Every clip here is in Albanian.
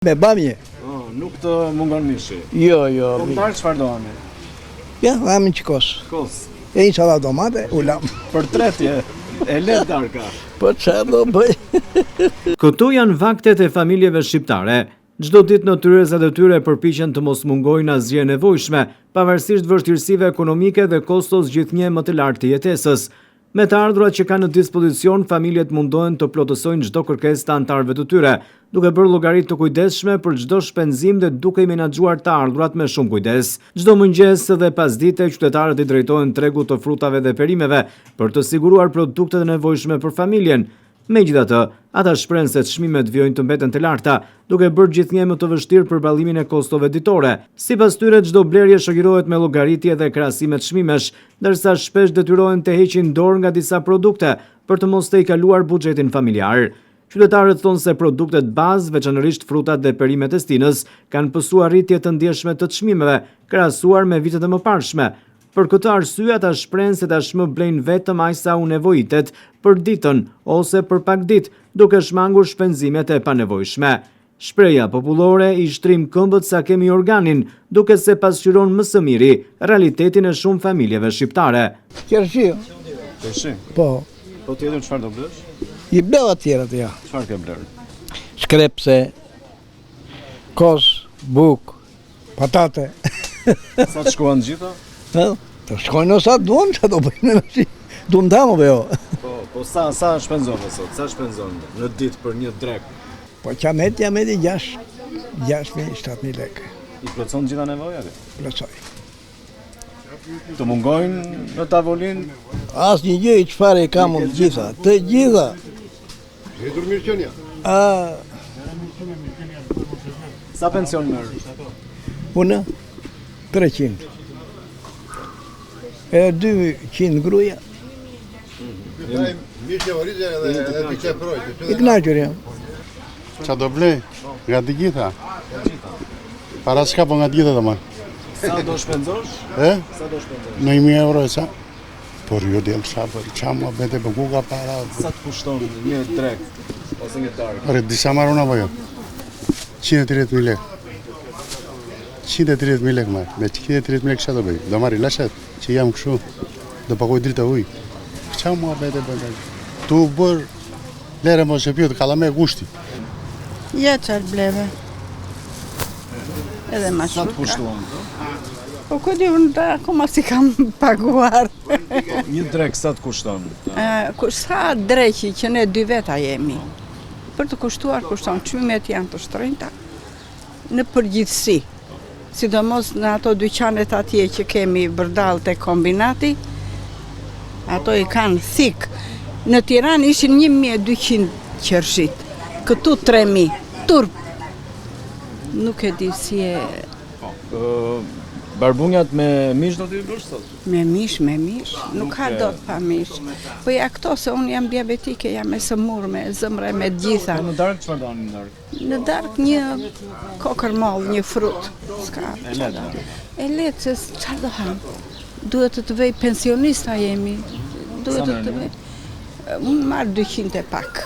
Me bamje. Nuk të mungon mishi. Jo. Kontar çfarë do ami? Ja, amin qikos. Kos. E një salat domate, ulam. Për tretje, e let darka. Po çfarë do bëj? Këtu janë vaktet e familjeve shqiptare. Çdo ditë natyrezat e tyre përpiqen të mos mungojnë asgjë e nevojshme, pavarësisht vështirësive ekonomike dhe kostos gjithnjë më të lartë të jetesës. Me të ardhurat që kanë në dispozicion, familjet mundohen të plotësojnë çdo kërkesë të anëtarëve të tyre, duke bërë llogari të kujdesshme për çdo shpenzim dhe duke i menaxhuar të ardhurat me shumë kujdes. Çdo mëngjes dhe pasdite qytetarët i drejtohen tregut të frutave dhe perimeve për të siguruar produktet e nevojshme për familjen. Megjithatë, ata shprehen se çmimet vijojnë të mbeten të larta, duke bërë gjithnjë më të vështirë përballlimin e kostove ditore. Sipas tyre, çdo blerje shoqërohet me llogaritje dhe krahasime çmimesh, ndërsa shpesh detyrohen të heqin dorë nga disa produkte për të mos tejkaluar buxhetin familjar. Qytetarët thonë se produktet bazë, veçanërisht frutat dhe perimet e stinës, kanë pësuar rritje të ndjeshme të çmimeve, krahasuar me vitet e mëparshme. Për këtë arsye, ata shprehen se tashmë blejnë vetëm aq sa u nevojitet për ditën ose për pak ditë, duke shmangur shpenzimet e panevojshme. Shpreha popullore i shtrim këmbët sa kemi organin, duke se pasqyron më së miri realitetin e shumë familjeve shqiptare. Qershi. Qershi? Po. Po tjetër çfarë do blesh? I bleva tjerat, ja. Çfarë ke bler? Shkrepse, kos, buk, patate. Sa të shkuan gjitha? Të shkojnë o sa duan, që do bëjnë në shi. Du ndamove jo. Po sa shpenzon sot? Sa shpenzon në ditë për një drek? Po qameti 6.000-7.000 lekë. I plotson gjitha nevojat? Plotësoj. Të mungojnë në tavolinë? As një gjë i çfarë i kam unë gjitha, të gjitha. Hedur mirë qënja? Sa pension merr? Unë 300. E 200 gruja. Mirë që orizë edhe të që projtë. I kënaqur jam. Qa do blej? Nga të gjitha? Para s'ka po nga të gjitha të ma. Sa do shpenzosh? Sa do shpenzosh? Në 1.000 euro e sa? Por jo del sa për qa më bete për ku ka para. Sa të kushton një drek ose një darkë? Ore, disa marë unë apo jo? 130.000 lek. 130.000 lek marë. Me 130.000 lek që do bëj? Do marri lashet që jam këshu. Do pakoj drita uj. Qa më bete për të? Tu bërë lere mos e pjotë, kalame gushti. Ja qarë bleve. Edhe ma Sa të shumë. kushtuan? Po këtë unë da akoma si kam paguar. Një drek sa të kushton? Sa dreqi që ne 2 veta jemi. Për të kushtuar, kushton çmimet janë të shtrenjta. Në përgjithësi. Sidomos në ato dyqanet atje që kemi bërdall te kombinati, ato i kanë thik. Në Tiranë ishin 1.200 qershit. Këtu 3.000. Turp. Nuk e di si e... Barbunjat me mish do t'i bësh sot? Me mish. Nuk ka do të pa mish. Po ja këto se unë jam diabetike, jam e sëmur, me zëmre, me gjitha. Në darkë çfarë doni në darkë? Në darkë një kokërmoll, një frut. Ska. E lehtë. E lehtë se çfarë do ham? Duhet të vej pensionista jemi. Duhet të vej. Unë marr 200 e pak.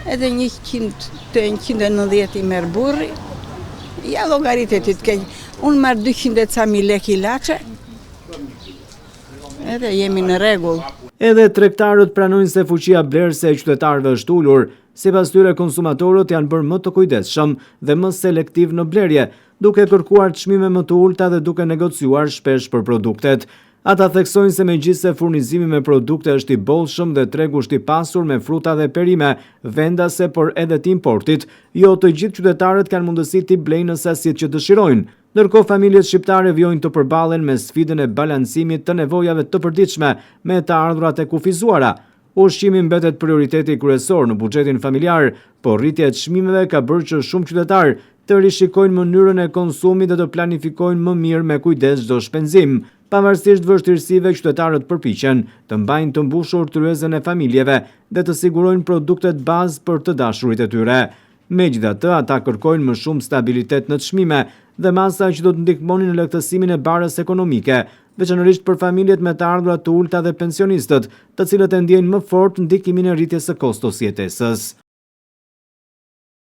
Edhe 100 te 190 i merr burri. Ja llogaritet ti të keq. Unë marr 200 e ca mi lek ilaçe. Edhe jemi në rregull. Edhe tregtarët pranojnë se fuqia blerëse e qytetarëve është ulur. Sipas tyre, konsumatorët janë bërë më të kujdesshëm dhe më selektiv në blerje, duke kërkuar çmime më të ulta dhe duke negociuar shpesh për produktet. Ata theksojnë se megjithse furnizimi me produkte është i bollshëm dhe tregu është i pasur me fruta dhe perime, vendase por edhe të importit, jo të gjithë qytetarët kanë mundësi t'i blejnë në sasitë që dëshirojnë. Ndërkohë familjet shqiptare vijojnë të përballen me sfidën e balancimit të nevojave të përditshme me të ardhurat e kufizuara. Ushqimi mbetet prioriteti kryesor në buxhetin familjar, por rritja e çmimeve ka bërë që shumë qytetarë të rishikojnë mënyrën e konsumit dhe të planifikojnë më mirë me kujdes çdo shpenzim. Pavarësisht vështirësive, qytetarët përpiqen të mbajnë të mbushur tryezën e familjeve dhe të sigurojnë produktet bazë për të dashurit e tyre. Megjithatë, ata kërkojnë më shumë stabilitet në çmime dhe masa që do të ndihmonin në lehtësimin e barës ekonomike, veçanërisht për familjet me të ardhurat të ulta dhe pensionistët, të cilët e ndjejnë më fort ndikimin e rritjes së kostos jetesës.